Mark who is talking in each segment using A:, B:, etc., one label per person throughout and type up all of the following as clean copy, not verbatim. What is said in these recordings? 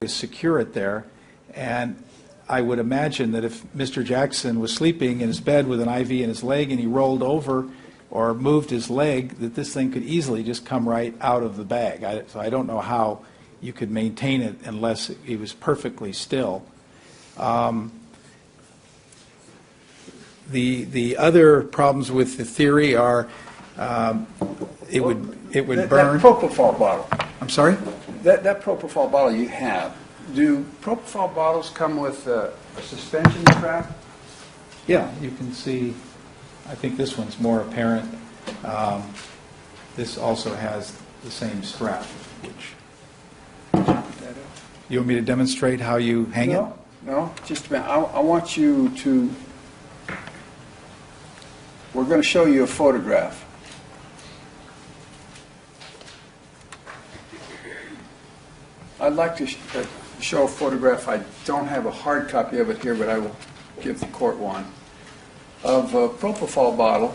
A: secure it there. And I would imagine that if Mr. Jackson was sleeping in his bed with an IV in his leg and he rolled over or moved his leg, that this thing could easily just come right out of the bag. So I don't know how you could maintain it unless it was perfectly still. The other problems with the theory are it would burn.
B: That propofol bottle.
A: I'm sorry?
B: That propofol bottle you have, do propofol bottles come with a suspension strap?
A: Yeah, you can see, I think this one's more apparent. This also has the same strap, which, you want me to demonstrate how you hang it?
B: No, just a minute. I want you to, we're going to show you a photograph. I'd like to show a photograph. I don't have a hard copy of it here, but I will give the court one, of a propofol bottle.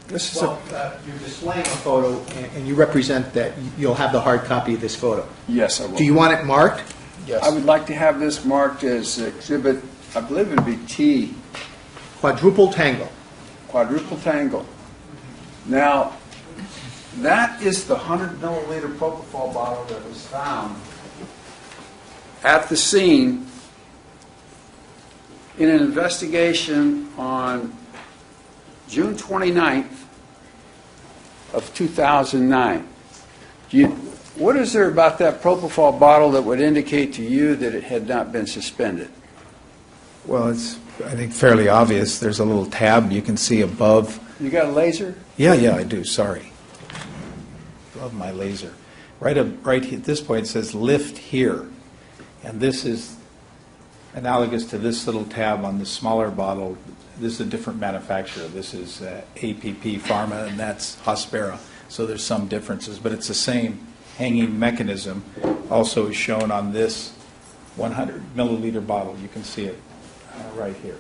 B: This is
C: you're displaying a photo, and you represent that you'll have the hard copy of this photo.
B: Yes, I will.
C: Do you want it marked?
A: Yes.
B: I would like to have this marked as exhibit, I believe it would be T.
C: Quadruple tango.
B: Quadruple tangle. Now, that is the 100 milliliter propofol bottle that was found at the scene in an investigation on June 29th of 2009. What is there about that propofol bottle that would indicate to you that it had not been suspended?
A: Well, it's, I think, fairly obvious. There's a little tab you can see above.
B: You got a laser?
A: Yeah, I do, sorry. Above my laser. Right at this point it says lift here. And this is analogous to this little tab on the smaller bottle. This is a different manufacturer. This is APP Pharma, and that's Hospira. So there's some differences, but it's the same hanging mechanism. Also is shown on this 100 milliliter bottle. You can see it right here.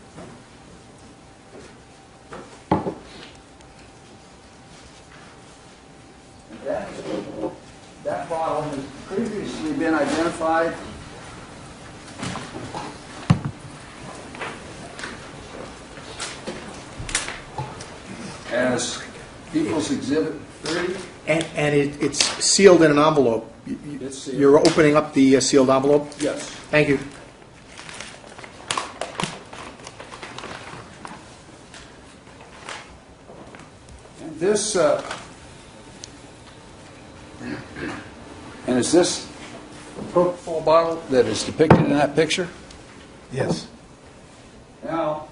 B: That bottle has previously been identified as People's Exhibit 30.
C: And it's sealed in an envelope.
B: It's sealed.
C: You're opening up the sealed envelope?
B: Yes.
C: Thank you.
B: And this, and is this the propofol bottle that is depicted in that picture?
A: Yes.
B: Now,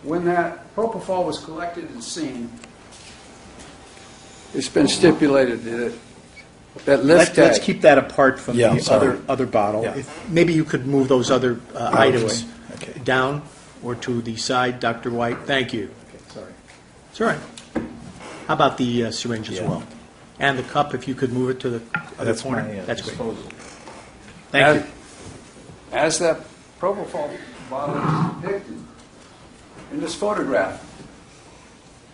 B: when that propofol was collected and seen, it's been stipulated that lift
C: Let's
B: tag.
C: keep that apart from
A: Yeah,
C: the
A: sorry.
C: other bottle.
A: Yeah.
C: Maybe you could move those other items
A: Okay.
C: down or to the side, Dr. White. Thank you.
A: Okay, sorry.
C: It's all right. How about the syringe as
A: Yeah.
C: well? And the cup, if you could move it to the other
A: That's
C: corner.
A: my
C: That's great.
A: disposal.
C: Thank you.
B: As that propofol bottle is depicted in this photograph,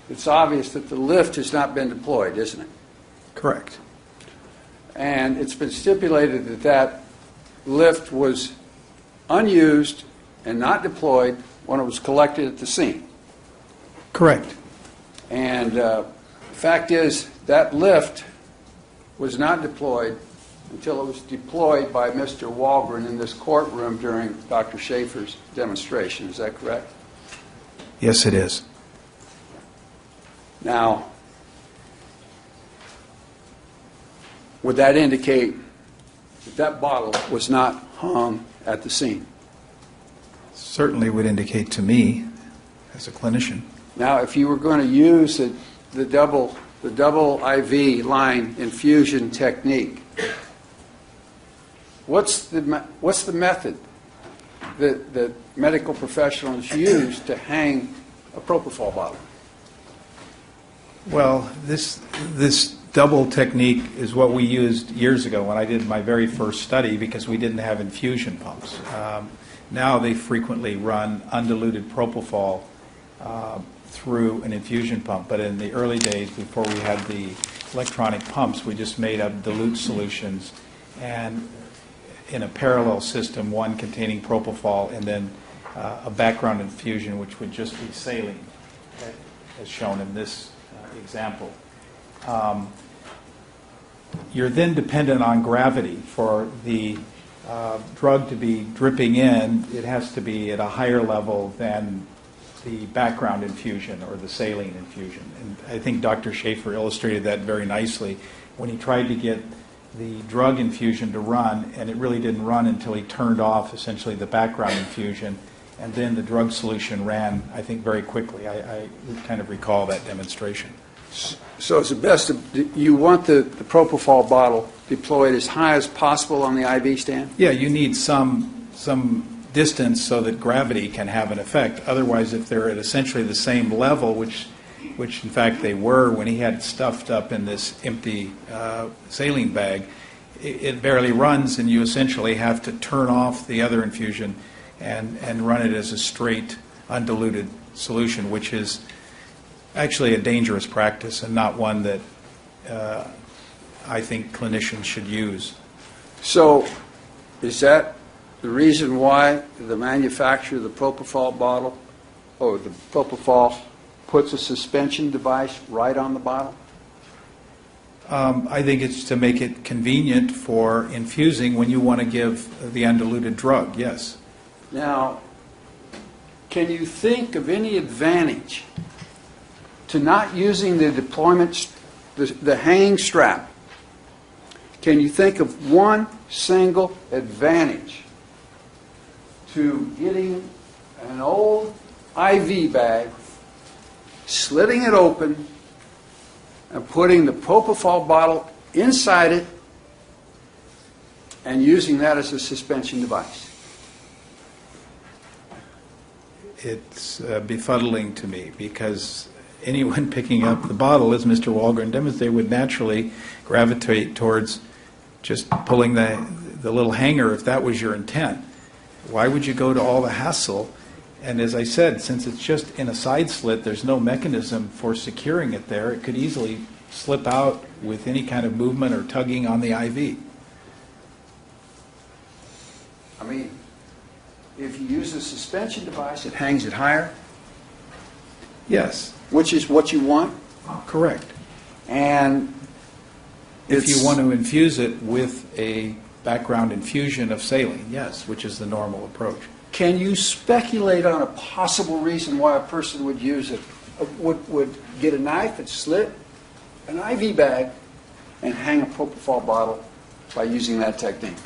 B: it's obvious that the lift has not been deployed, isn't it?
A: Correct.
B: And it's been stipulated that that lift was unused and not deployed when it was collected at the scene.
A: Correct.
B: And the fact is, that lift was not deployed until it was deployed by Mr. Walgren in this courtroom during Dr. Schaefer's demonstration. Is that correct?
A: Yes, it is.
B: Now, would that indicate that that bottle was not hung at the scene?
A: Certainly would indicate to me, as a clinician.
B: Now, if you were going to use the double IV line infusion technique, what's the method that medical professionals use to hang a propofol bottle?
A: Well, this double technique is what we used years ago when I did my very first study because we didn't have infusion pumps. Now they frequently run undiluted propofol through an infusion pump. But in the early days, before we had the electronic pumps, we just made up dilute solutions, and in a parallel system, one containing propofol and then a background infusion, which would just be saline, as shown in this example. You're then dependent on gravity. For the drug to be dripping in, it has to be at a higher level than the background infusion or the saline infusion. And I think Dr. Schaefer illustrated that very nicely when he tried to get the drug infusion to run, and it really didn't run until he turned off essentially the background infusion, and then the drug solution ran, I think, very quickly. I kind of recall that demonstration.
B: So it's the best, you want the propofol bottle deployed as high as possible on the IV stand?
A: Yeah, you need some distance so that gravity can have an effect. Otherwise, if they're at essentially the same level, which in fact they were when he had stuffed up in this empty saline bag, it barely runs, and you essentially have to turn off the other infusion and run it as a straight, undiluted solution, which is actually a dangerous practice and not one that I think clinicians should use.
B: So is that the reason why the manufacturer of the propofol bottle, or the propofol, puts a suspension device right on the bottle?
A: I think it's to make it convenient for infusing when you want to give the undiluted drug, yes.
B: Now, can you think of any advantage to not using the deployment, the hanging strap? Can you think of one single advantage to getting an old IV bag, slitting it open, and putting the propofol bottle inside it and using that as a suspension device?
A: It's befuddling to me, because anyone picking up the bottle, as Mr. Walgren demonstrated, would naturally gravitate towards just pulling the little hanger if that was your intent. Why would you go to all the hassle? And as I said, since it's just in a side slit, there's no mechanism for securing it there. It could easily slip out with any kind of movement or tugging on the IV.
B: I mean, if you use a suspension device, it hangs it higher,
A: Yes,
B: which is what you want,
A: correct.
B: and
A: If you want to infuse it with a background infusion of saline, yes, which is the normal approach.
B: Can you speculate on a possible reason why a person would use it? Would get a knife and slit an IV bag and hang a propofol bottle by using that technique?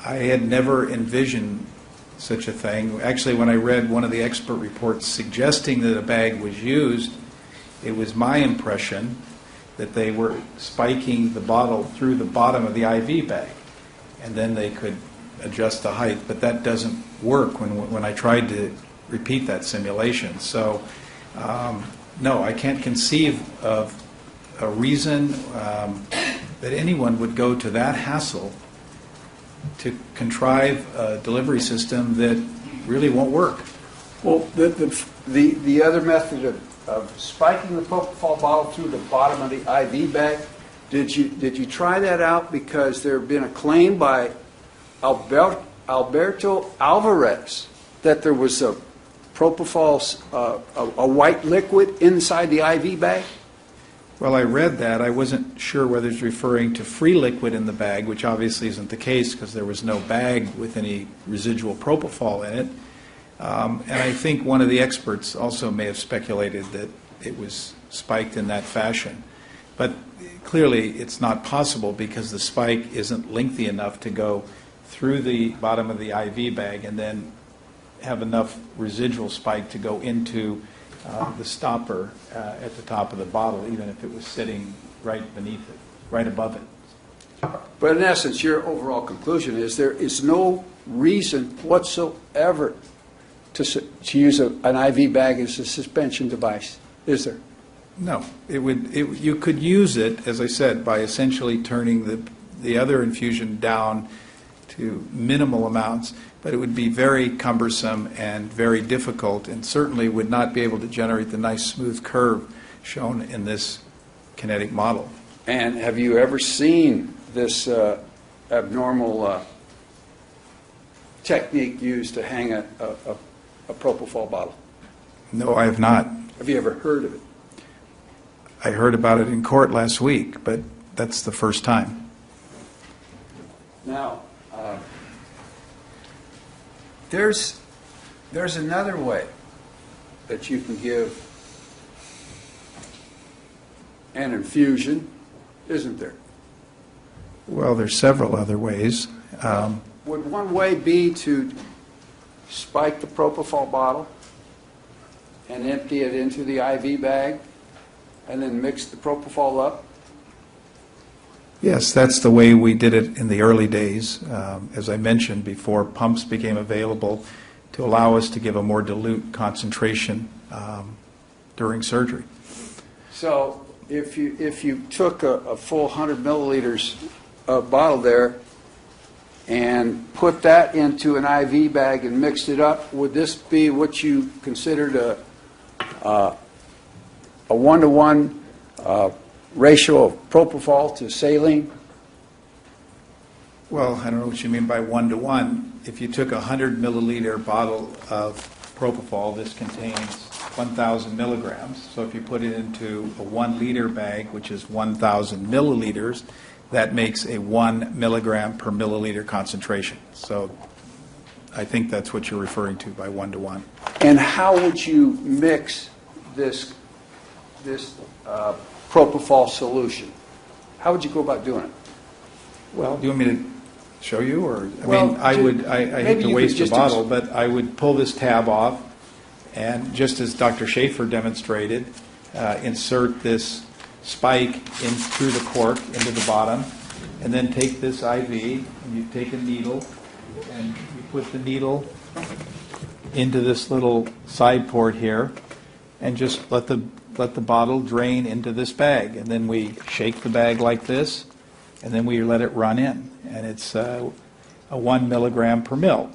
A: I had never envisioned such a thing. Actually, when I read one of the expert reports suggesting that a bag was used, it was my impression that they were spiking the bottle through the bottom of the IV bag, and then they could adjust the height. But that doesn't work when I tried to repeat that simulation. So, no, I can't conceive of a reason that anyone would go to that hassle to contrive a delivery system that really won't work.
B: Well, the other method of spiking the propofol bottle through the bottom of the IV bag, did you try that out because there had been a claim by Alberto Alvarez that there was a propofol, a white liquid inside the IV bag?
A: Well, I read that. I wasn't sure whether it's referring to free liquid in the bag, which obviously isn't the case because there was no bag with any residual propofol in it. And I think one of the experts also may have speculated that it was spiked in that fashion. But clearly it's not possible because the spike isn't lengthy enough to go through the bottom of the IV bag and then have enough residual spike to go into the stopper at the top of the bottle, even if it was sitting right beneath it, right above it.
B: But in essence, your overall conclusion is there is no reason whatsoever to use an IV bag as a suspension device, is there?
A: No, you could use it, as I said, by essentially turning the other infusion down to minimal amounts, but it would be very cumbersome and very difficult, and certainly would not be able to generate the nice smooth curve shown in this kinetic model.
B: And have you ever seen this abnormal technique used to hang a propofol bottle?
A: No, I have not.
B: Have you ever heard of it?
A: I heard about it in court last week, but that's the first time.
B: Now, there's another way that you can give an infusion, isn't there?
A: Well, there's several other ways.
B: Would one way be to spike the propofol bottle and empty it into the IV bag and then mix the propofol up?
A: Yes, that's the way we did it in the early days. As I mentioned before, pumps became available to allow us to give a more dilute concentration during surgery.
B: So if you took a full 100 milliliters bottle there and put that into an IV bag and mixed it up, would this be what you considered a 1-to-1 ratio of propofol to saline?
A: Well, I don't know what you mean by 1-to-1. If you took a 100 milliliter bottle of propofol, this contains 1,000 milligrams. So if you put it into a 1 liter bag, which is 1,000 milliliters, that makes a 1 milligram per milliliter concentration. So I think that's what you're referring to by 1-to-1.
B: And how would you mix this propofol solution? How would you go about doing it?
A: Well, do you want me to show you, or
B: Well,
A: I hate
B: maybe
A: to
B: you
A: waste
B: could
A: the
B: just
A: bottle, but I would pull this tab off, and just as Dr. Schaefer demonstrated, insert this spike in through the cork into the bottom, and then take this IV, and you take a needle, and you put the needle into this little side port here, and just let the bottle drain into this bag, and then we shake the bag like this, and then we let it run in, and it's a 1 milligram per mil.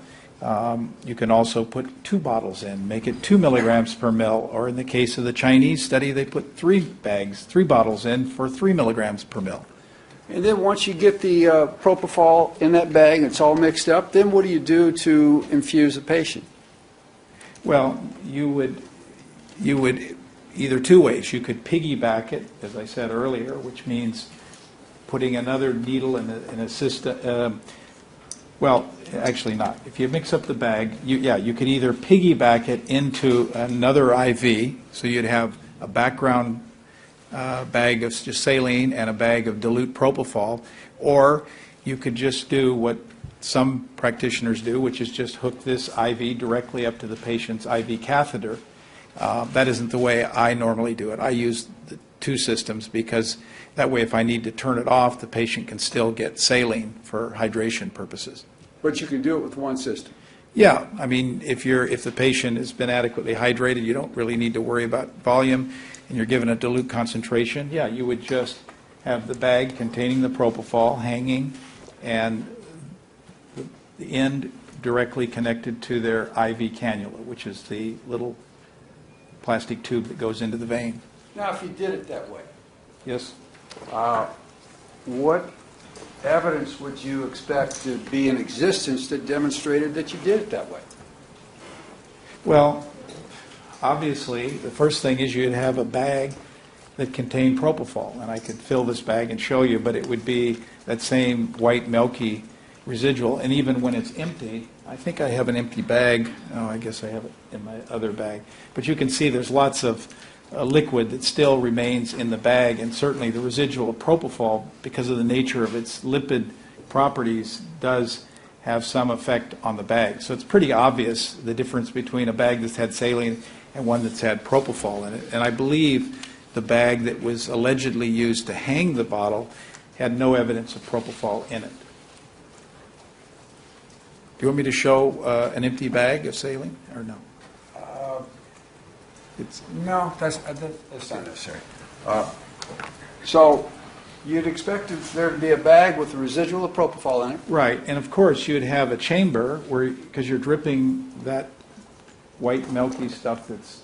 A: You can also put 2 bottles in, make it 2 milligrams per mil, or in the case of the Chinese study, they put 3 bottles in for 3 milligrams per mil.
B: And then once you get the propofol in that bag, it's all mixed up, then what do you do to infuse the patient?
A: Well, you would either 2 ways. You could piggyback it, as I said earlier, which means putting another needle in a system. Well, actually not. If you mix up the bag, you could either piggyback it into another IV, so you'd have a background bag of just saline and a bag of dilute propofol, or you could just do what some practitioners do, which is just hook this IV directly up to the patient's IV catheter. That isn't the way I normally do it. I use the 2 systems because that way if I need to turn it off, the patient can still get saline for hydration purposes.
B: But you can do it with one system.
A: Yeah, I mean, if the patient has been adequately hydrated, you don't really need to worry about volume, and you're given a dilute concentration, you would just have the bag containing the propofol hanging and the end directly connected to their IV cannula, which is the little plastic tube that goes into the vein.
B: Now, if you did it that way,
A: Yes?
B: what evidence would you expect to be in existence that demonstrated that you did it that way?
A: Well, obviously, the first thing is you'd have a bag that contained propofol, and I could fill this bag and show you, but it would be that same white milky residual, and even when it's empty, I think I have an empty bag. Oh, I guess I have it in my other bag. But you can see there's lots of liquid that still remains in the bag, and certainly the residual of propofol, because of the nature of its lipid properties, does have some effect on the bag. So it's pretty obvious the difference between a bag that's had saline and one that's had propofol in it. And I believe the bag that was allegedly used to hang the bottle had no evidence of propofol in it. Do you want me to show an empty bag of saline, or no?
B: No, that's not necessary. So You'd expect there to be a bag with a residual of propofol in it.
A: Right, and of course, you'd have a chamber where, because you're dripping that white milky stuff that's